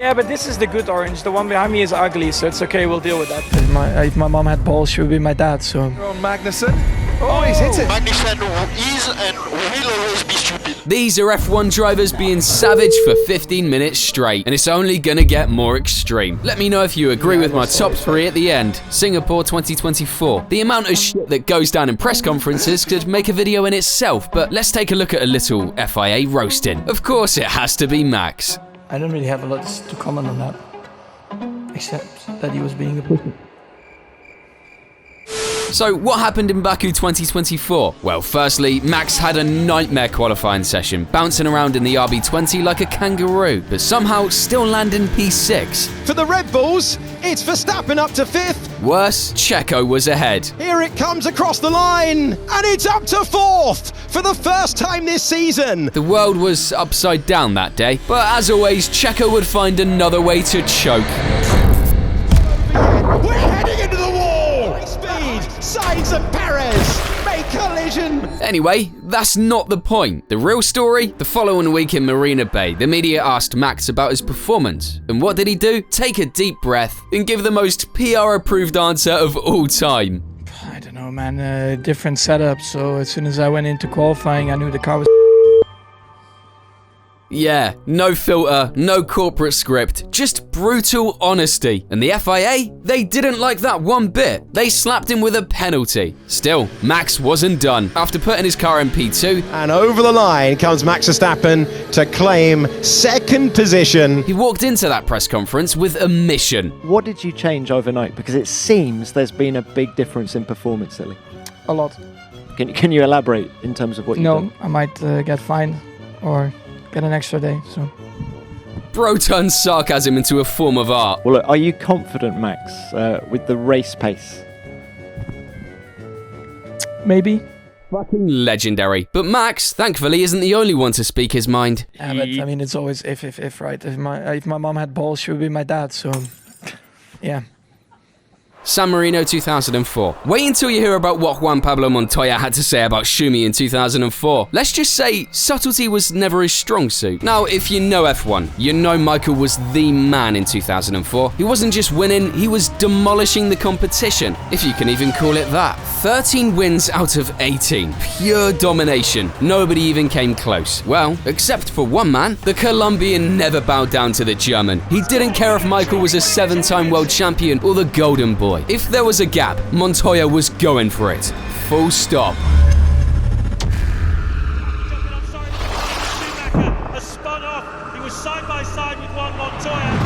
Yeah, but this is the good orange. The one behind me is ugly, so it's okay. We'll deal with that. If my mom had balls, she would be my dad. So. On Magnussen. Oh, he's hit it. Magnussen is and will always be stupid. These are F1 drivers being savage for 15 minutes straight, and it's only gonna get more extreme. Let me know if you agree with my top 3 at the end. Singapore 2024. The amount of shit that goes down in press conferences could make a video in itself, but let's take a look at a little FIA roasting. Of course, it has to be Max. I don't really have a lot to comment on that, except that he was being a pussy. So what happened in Baku 2024? Well, firstly, Max had a nightmare qualifying session, bouncing around in the RB20 like a kangaroo, but somehow still landing P6. For the Red Bulls, it's Verstappen up to 5th. Worse, Checo was ahead. Here it comes across the line, and it's up to 4th for the first time this season. The world was upside down that day, but as always, Checo would find another way to choke. We're heading into the wall! Speed, Sainz and Perez make collision. Anyway, that's not the point. The real story? The following week in Marina Bay, the media asked Max about his performance. And what did he do? Take a deep breath and give the most PR-approved answer of all time. I don't know, man. Different setup. So as soon as I went into qualifying, I knew the car was. Yeah, no filter, no corporate script, just brutal honesty. And the FIA? They didn't like that one bit. They slapped him with a penalty. Still, Max wasn't done. After putting his car in P2, And over the line comes Max Verstappen to claim 2nd position. he walked into that press conference with a mission. What did you change overnight? Because it seems there's been a big difference in performance, Silly. A lot. Can you elaborate in terms of what you've done? No, I might get fined or get an extra day. So. Bro turns sarcasm into a form of art. Well, look, are you confident, Max, with the race pace? Maybe. Fucking legendary. But Max, thankfully, isn't the only one to speak his mind. Yeah, but I mean, it's always if, right? If my mom had balls, she would be my dad. So, yeah. San Marino 2004. Wait until you hear about what Juan Pablo Montoya had to say about Schumi in 2004. Let's just say subtlety was never his strong suit. Now, if you know F1, you know Michael was the man in 2004. He wasn't just winning, he was demolishing the competition, if you can even call it that. 13 wins out of 18. Pure domination. Nobody even came close. Well, except for one man. The Colombian never bowed down to the German. He didn't care if Michael was a 7-time world champion or the golden boy. If there was a gap, Montoya was going for it. Full stop.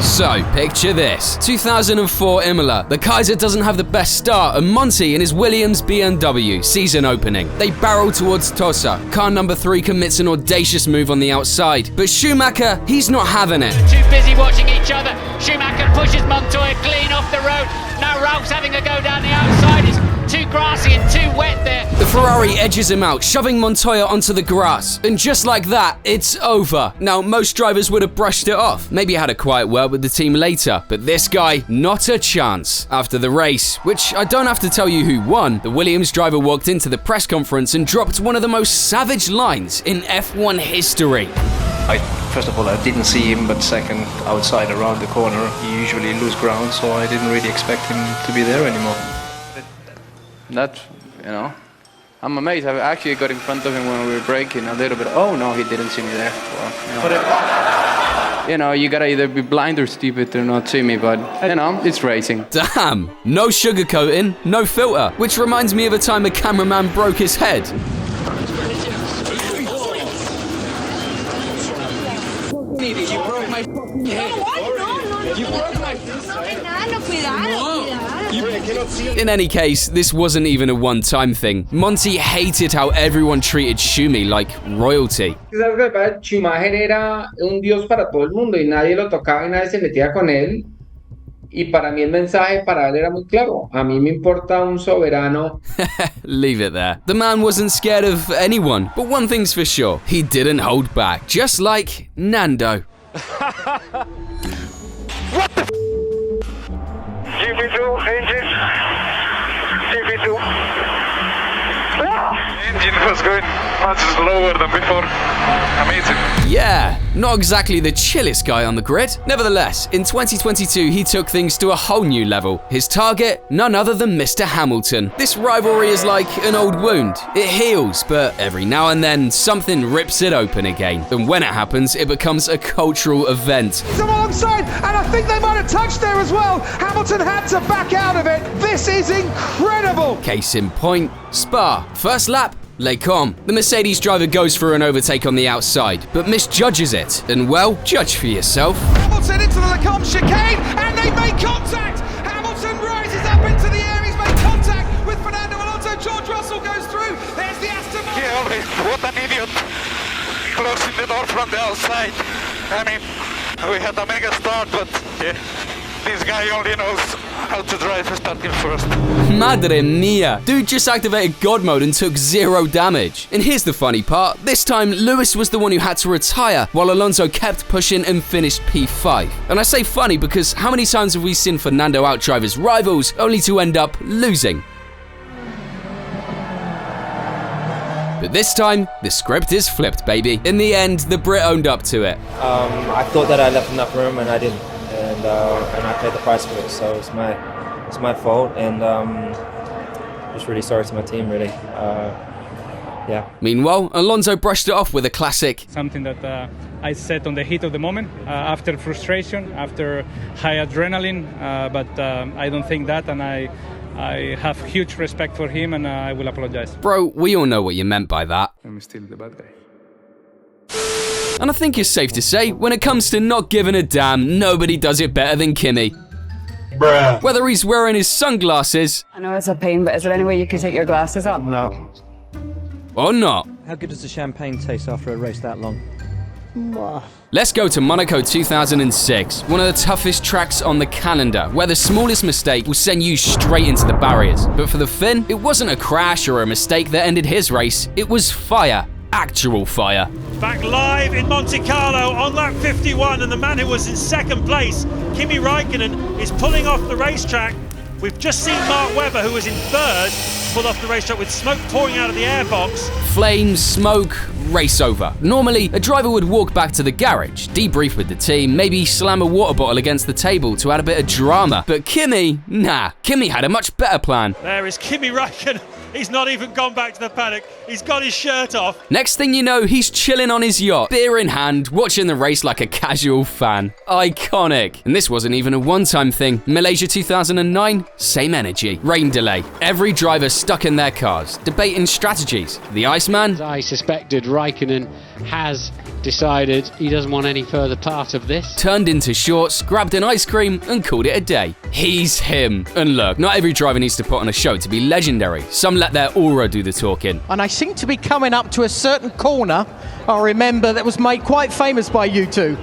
So, picture this. 2004 Imola. The Kaiser doesn't have the best start, and Monty in his Williams BMW, season opening. They barrel towards Tosa. Car number 3 commits an audacious move on the outside. But Schumacher, he's not having it. Too busy watching each other. Schumacher pushes Montoya clean off the road. Now Ralph's having a go down the outside. It's too grassy and too wet there. The Ferrari edges him out, shoving Montoya onto the grass. And just like that, it's over. Now, most drivers would have brushed it off. Maybe had a quiet word with the team later. But this guy, not a chance. After the race, which I don't have to tell you who won, the Williams driver walked into the press conference and dropped one of the most savage lines in F1 history. First of all, I didn't see him, but second, outside around the corner, he usually lose ground, so I didn't really expect him to be there anymore. That, I'm amazed. I actually got in front of him when we were braking a little bit. Oh no, he didn't see me there. Well, you gotta either be blind or stupid to not see me, but it's racing. Damn, no sugarcoating, no filter. Which reminds me of a time a cameraman broke his head. You broke my fucking head. You broke my In any case, this wasn't even a one-time thing. Monty hated how everyone treated Schumi like royalty. Schumacher era un dios para todo el mundo y nadie lo tocaba y nadie se metía con él. Y para mí el mensaje para él era muy claro. A mí me importa un soberano. Leave it there. The man wasn't scared of anyone, but one thing's for sure, he didn't hold back, just like Nando. What the GP2 engine. GP2. Engine was going much slower than before. Amazing. Yeah, not exactly the chillest guy on the grid. Nevertheless, in 2022, he took things to a whole new level. His target, none other than Mr. Hamilton. This rivalry is like an old wound. It heals, but every now and then, something rips it open again. And when it happens, it becomes a cultural event. He's alongside, and I think they might have touched there as well. Hamilton had to back out of it. This is incredible. Case in point, Spa. First lap, Lecombe. The Mercedes driver goes for an overtake on the outside, but misjudges it. And well, judge for yourself. Hamilton into the Lecombe chicane, and they make contact. Hamilton rises up into the air. He's made contact with Fernando Alonso. George Russell goes through. There's the Aston Martin. Yeah, what an idiot. Closing the door from the outside. I mean, we had a mega start, but yeah, this guy only knows how to drive starting first. Madre mia! Dude just activated God mode and took 0 damage. And here's the funny part. This time, Lewis was the one who had to retire, while Alonso kept pushing and finished P5. And I say funny because how many times have we seen Fernando outdrive his rivals, only to end up losing? But this time, the script is flipped, baby. In the end, the Brit owned up to it. I thought that I left enough room, and I didn't, and I paid the price for it. So it's my fault, and just really sorry to my team, really. Yeah. Meanwhile, Alonso brushed it off with a classic. Something that I said on the heat of the moment, after frustration, after high adrenaline, but I don't think that, and I have huge respect for him, and I will apologize. Bro, we all know what you meant by that. I'm still the bad guy. And I think it's safe to say, when it comes to not giving a damn, nobody does it better than Kimi. Bruh. Whether he's wearing his sunglasses... I know it's a pain, but is there any way you can take your glasses off? No. Or not. How good does the champagne taste after a race that long? Let's go to Monaco 2006, one of the toughest tracks on the calendar, where the smallest mistake will send you straight into the barriers. But for the Finn, it wasn't a crash or a mistake that ended his race, it was fire. Actual fire. Back live in Monte Carlo on lap 51, and the man who was in second place, Kimi Räikkönen, is pulling off the racetrack. We've just seen Mark Webber, who was in third, pull off the racetrack with smoke pouring out of the airbox. Flames, smoke, race over. Normally, a driver would walk back to the garage, debrief with the team, maybe slam a water bottle against the table to add a bit of drama. But Kimi, nah, Kimi had a much better plan. There is Kimi Räikkönen. He's not even gone back to the paddock. He's got his shirt off. Next thing you know, he's chilling on his yacht, beer in hand, watching the race like a casual fan. Iconic. And this wasn't even a one-time thing. Malaysia 2009, same energy. Rain delay. Every driver stuck in their cars, debating strategies. The Iceman? As I suspected, Räikkönen has decided he doesn't want any further part of this. Turned into shorts, grabbed an ice cream, and called it a day. He's him. And look, not every driver needs to put on a show to be legendary. Some let their aura do the talking. And I seem to be coming up to a certain corner, I remember, that was made quite famous by you two.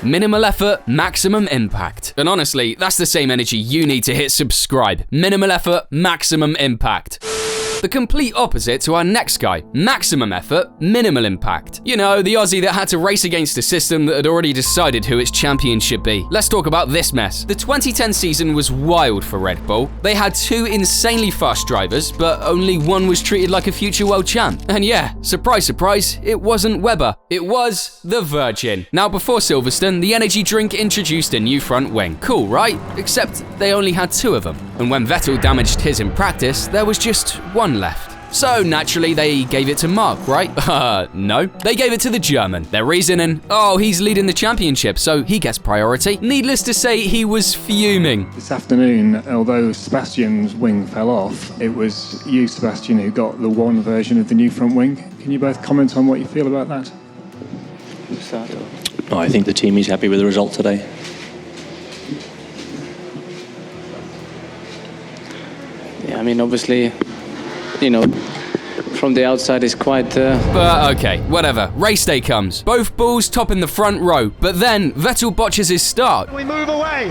Minimal effort, maximum impact. And honestly, that's the same energy you need to hit subscribe. Minimal effort, maximum impact. The complete opposite to our next guy. Maximum effort, minimal impact. You know, the Aussie that had to race against a system that had already decided who its champion should be. Let's talk about this mess. The 2010 season was wild for Red Bull. They had 2 insanely fast drivers, but only one was treated like a future world champ. And yeah, surprise, surprise, it wasn't Webber. It was the Virgin. Now, before Silverstone, the energy drink introduced a new front wing. Cool, right? Except they only had 2 of them. And when Vettel damaged his in practice, there was just 1 left. So naturally they gave it to Mark, right? No. They gave it to the German. Their reasoning, oh, he's leading the championship, so he gets priority. Needless to say, he was fuming. This afternoon, although Sebastian's wing fell off, it was you, Sebastian, who got the 1 version of the new front wing. Can you both comment on what you feel about that? I think the team is happy with the result today. Yeah, I mean, obviously, you know, from the outside is quite... But okay, whatever. Race day comes. Both bulls top in the front row, but then Vettel botches his start. We move away.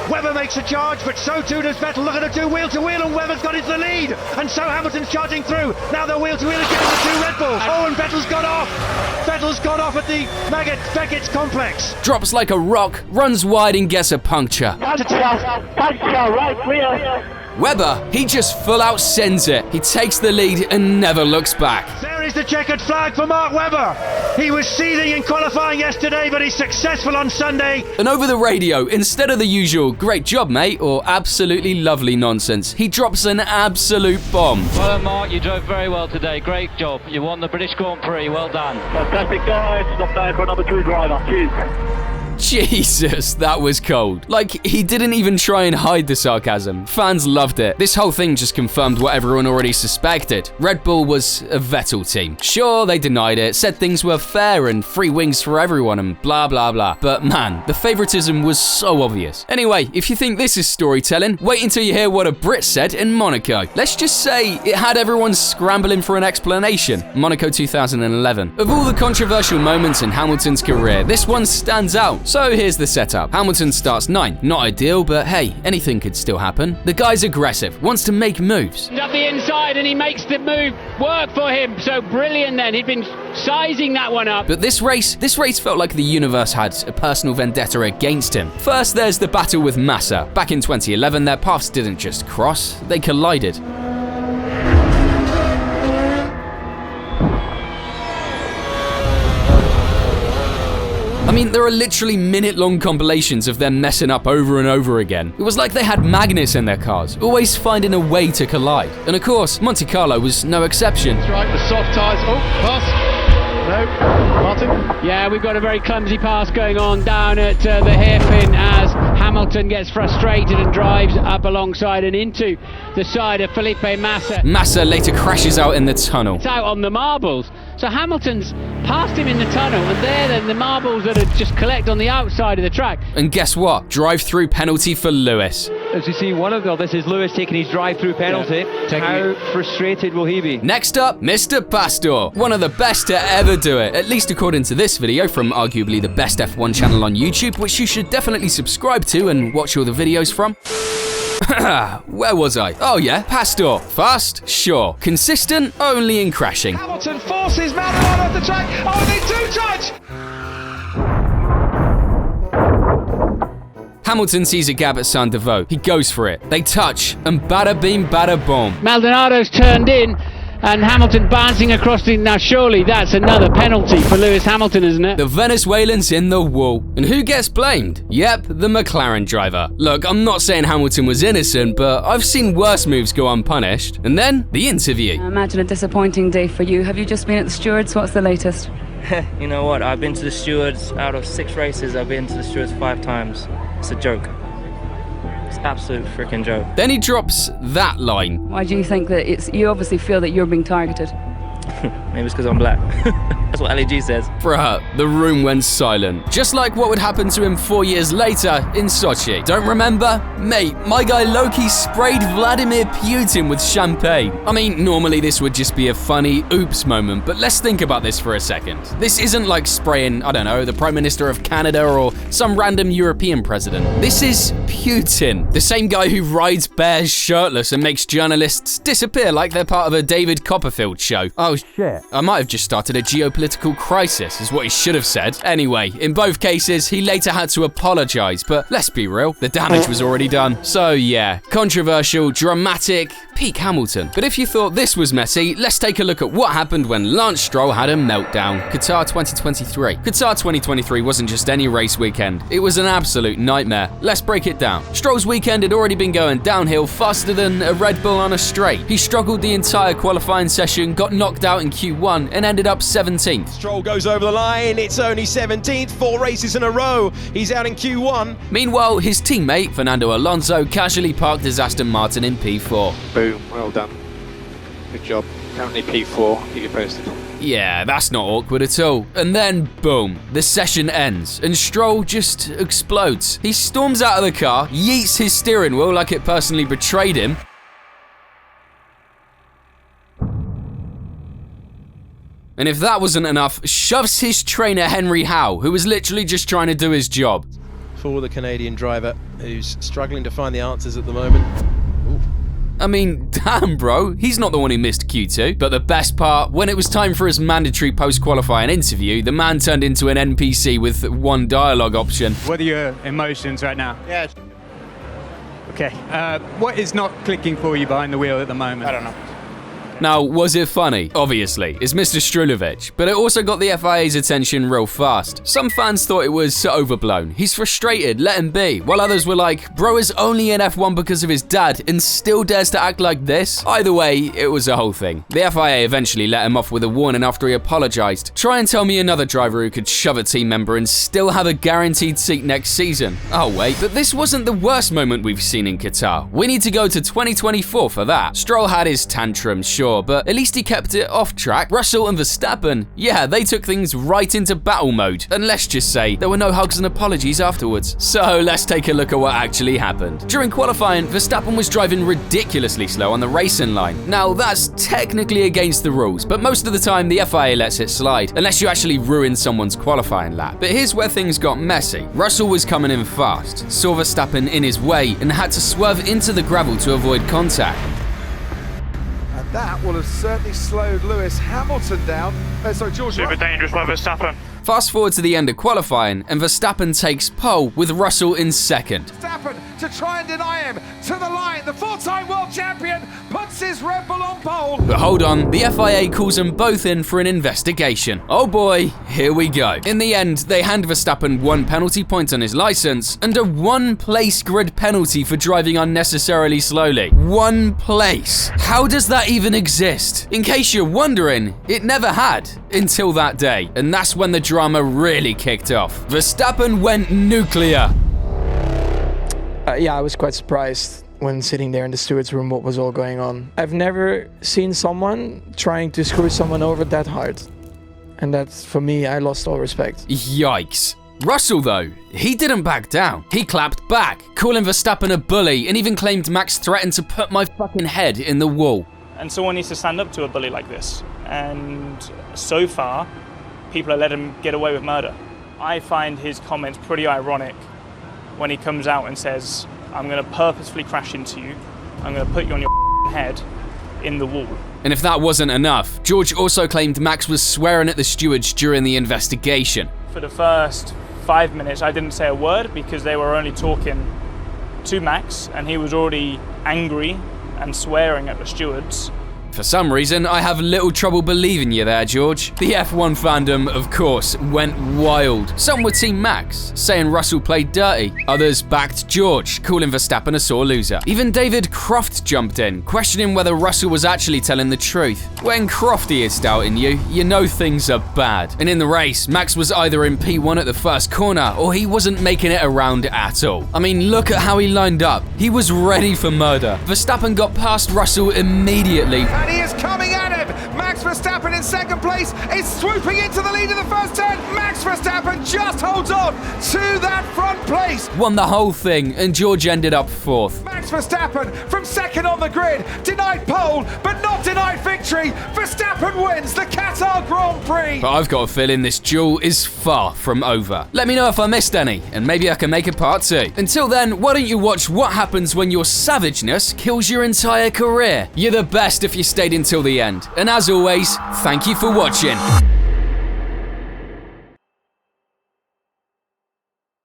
Webber makes a charge, but so too does Vettel. Look at the 2 wheel-to-wheel, and Webber's got into the lead. And so Hamilton's charging through. Now they're wheel-to-wheel again with the 2 Red Bulls. Oh, and Vettel's got off. Vettel's got off at the Beckett's complex. Drops like a rock, runs wide and gets a puncture. Puncture, right rear. Webber, he just full out sends it. He takes the lead and never looks back. There is the checkered flag for Mark Webber. He was seething in qualifying yesterday, but he's successful on Sunday. And over the radio, instead of the usual "great job, mate" or "absolutely lovely" nonsense, he drops an absolute bomb. Well done, Mark, you drove very well today. Great job. You won the British Grand Prix. Well done. Fantastic, guys. Not bad for a number 2 driver. Cheers. Jesus, that was cold. Like, he didn't even try and hide the sarcasm. Fans loved it. This whole thing just confirmed what everyone already suspected. Red Bull was a Vettel team. Sure, they denied it, said things were fair and free wings for everyone and blah blah blah. But man, the favoritism was so obvious. Anyway, if you think this is storytelling, wait until you hear what a Brit said in Monaco. Let's just say it had everyone scrambling for an explanation. Monaco 2011. Of all the controversial moments in Hamilton's career, this one stands out. So here's the setup. Hamilton starts 9th. Not ideal, but hey, anything could still happen. The guy's aggressive, wants to make moves. Up the inside and he makes the move work for him. So brilliant then. He'd been sizing that one up. But this race felt like the universe had a personal vendetta against him. First, there's the battle with Massa. Back in 2011, their paths didn't just cross, they collided. I mean, there are literally minute-long compilations of them messing up over and over again. It was like they had magnets in their cars, always finding a way to collide. And of course, Monte Carlo was no exception. That's right, the soft tyres. Oh, pass. No, Martin? Yeah, we've got a very clumsy pass going on down at the hairpin as Hamilton gets frustrated and drives up alongside and into the side of Felipe Massa. Massa later crashes out in the tunnel. It's out on the marbles. So Hamilton's passed him in the tunnel, and there then the marbles that had just collect on the outside of the track. And guess what? Drive-through penalty for Lewis. As you see, this is Lewis taking his drive-through penalty. Yeah. How frustrated will he be? Next up, Mr. Pastor. One of the best to ever do it, at least according to this video from arguably the best F1 channel on YouTube, which you should definitely subscribe to and watch all the videos from. Where was I? Oh yeah, Pastor. Fast? Sure. Consistent? Only in crashing. Hamilton forces Manuel off the track. Oh, they do touch! Hamilton sees a gap at Saint-Devoux. He goes for it. They touch, and bada bing, bada boom. Maldonado's turned in, and Hamilton bouncing across the... Now surely that's another penalty for Lewis Hamilton, isn't it? The Venezuelan's in the wall. And who gets blamed? Yep, the McLaren driver. Look, I'm not saying Hamilton was innocent, but I've seen worse moves go unpunished. And then, the interview. I imagine a disappointing day for you. Have you just been at the stewards? What's the latest? You know what? I've been to the stewards. Out of 6 races, I've been to the stewards 5 times. It's a joke. It's an absolute freaking joke. Then he drops that line. Why do you think that you obviously feel that you're being targeted? Maybe it's because I'm black. That's what LEG says. Bruh, the room went silent. Just like what would happen to him 4 years later in Sochi. Don't remember? Mate, my guy Loki sprayed Vladimir Putin with champagne. I mean, normally this would just be a funny oops moment, but let's think about this for a second. This isn't like spraying, I don't know, the Prime Minister of Canada or some random European president. This is Putin, the same guy who rides bears shirtless and makes journalists disappear like they're part of a David Copperfield show. Oh shit. I might have just started a geopolitical crisis, is what he should have said. Anyway, in both cases, he later had to apologize, but let's be real, the damage was already done. So yeah, controversial, dramatic, peak Hamilton. But if you thought this was messy, let's take a look at what happened when Lance Stroll had a meltdown. Qatar 2023. Qatar 2023 wasn't just any race weekend, it was an absolute nightmare. Let's break it down. Stroll's weekend had already been going downhill faster than a Red Bull on a straight. He struggled the entire qualifying session, got knocked out in Q1 and ended up 17th. Stroll goes over the line, it's only 17th, 4 races in a row, he's out in Q1. Meanwhile, his teammate, Fernando Alonso, casually parked his Aston Martin in P4. Boom, well done. Good job. Currently P4, keep you posted. Yeah, that's not awkward at all. And then, boom, the session ends, and Stroll just explodes. He storms out of the car, yeets his steering wheel like it personally betrayed him, and if that wasn't enough, shoves his trainer Henry Howe, who was literally just trying to do his job. For the Canadian driver, who's struggling to find the answers at the moment. Ooh. I mean, damn bro, he's not the one who missed Q2. But the best part, when it was time for his mandatory post-qualifying interview, the man turned into an NPC with one dialogue option. What are your emotions right now? Yeah, Okay. What is not clicking for you behind the wheel at the moment? I don't know. Now, was it funny? Obviously, it's Mr. Strulovic, but it also got the FIA's attention real fast. Some fans thought it was so overblown. He's frustrated, let him be, while others were like, bro is only in F1 because of his dad and still dares to act like this? Either way, it was a whole thing. The FIA eventually let him off with a warning after he apologized. Try and tell me another driver who could shove a team member and still have a guaranteed seat next season. Oh wait, but this wasn't the worst moment we've seen in Qatar. We need to go to 2024 for that. Stroll had his tantrums, sure, but at least he kept it off track. Russell and Verstappen, yeah, they took things right into battle mode. And let's just say, there were no hugs and apologies afterwards. So let's take a look at what actually happened. During qualifying, Verstappen was driving ridiculously slow on the racing line. Now, that's technically against the rules, but most of the time the FIA lets it slide, unless you actually ruin someone's qualifying lap. But here's where things got messy. Russell was coming in fast, saw Verstappen in his way, and had to swerve into the gravel to avoid contact. That will have certainly slowed Lewis Hamilton down. George. Super dangerous by Verstappen. Fast forward to the end of qualifying, and Verstappen takes pole with Russell in second. Verstappen to try and deny him to the line. The four-time world champion puts his Red Bull on pole. But hold on, the FIA calls them both in for an investigation. Oh boy, here we go. In the end, they hand Verstappen 1 penalty point on his license and a 1-place grid penalty for driving unnecessarily slowly. 1 place. How does that even exist? In case you're wondering, it never had until that day, and that's when the drama really kicked off. Verstappen went nuclear. Yeah, I was quite surprised when sitting there in the steward's room what was all going on. I've never seen someone trying to screw someone over that hard. And that's, for me, I lost all respect. Yikes. Russell, though, he didn't back down. He clapped back, calling Verstappen a bully, and even claimed Max threatened to put my fucking head in the wall. And someone needs to stand up to a bully like this. And so far, people have let him get away with murder. I find his comments pretty ironic when he comes out and says, I'm going to purposefully crash into you. I'm going to put you on your head in the wall. And if that wasn't enough, George also claimed Max was swearing at the stewards during the investigation. For the first 5 minutes, I didn't say a word because they were only talking to Max and he was already angry and swearing at the stewards. For some reason, I have little trouble believing you there, George. The F1 fandom, of course, went wild. Some were Team Max, saying Russell played dirty. Others backed George, calling Verstappen a sore loser. Even David Croft jumped in, questioning whether Russell was actually telling the truth. When Crofty is doubting you, you know things are bad. And in the race, Max was either in P1 at the first corner, or he wasn't making it around at all. I mean, look at how he lined up. He was ready for murder. Verstappen got past Russell immediately. And he is coming at him. Max Verstappen in second place is swooping into the lead of the first 10. Max Verstappen just holds on to that front place. Won the whole thing, and George ended up fourth. Max Verstappen from second on the grid, denied pole, but not denied victory. Verstappen wins the Qatar Grand Prix. But I've got a feeling this duel is far from over. Let me know if I missed any, and maybe I can make a part 2. Until then, why don't you watch what happens when your savageness kills your entire career? You're the best if you stayed until the end. And as always, thank you for watching.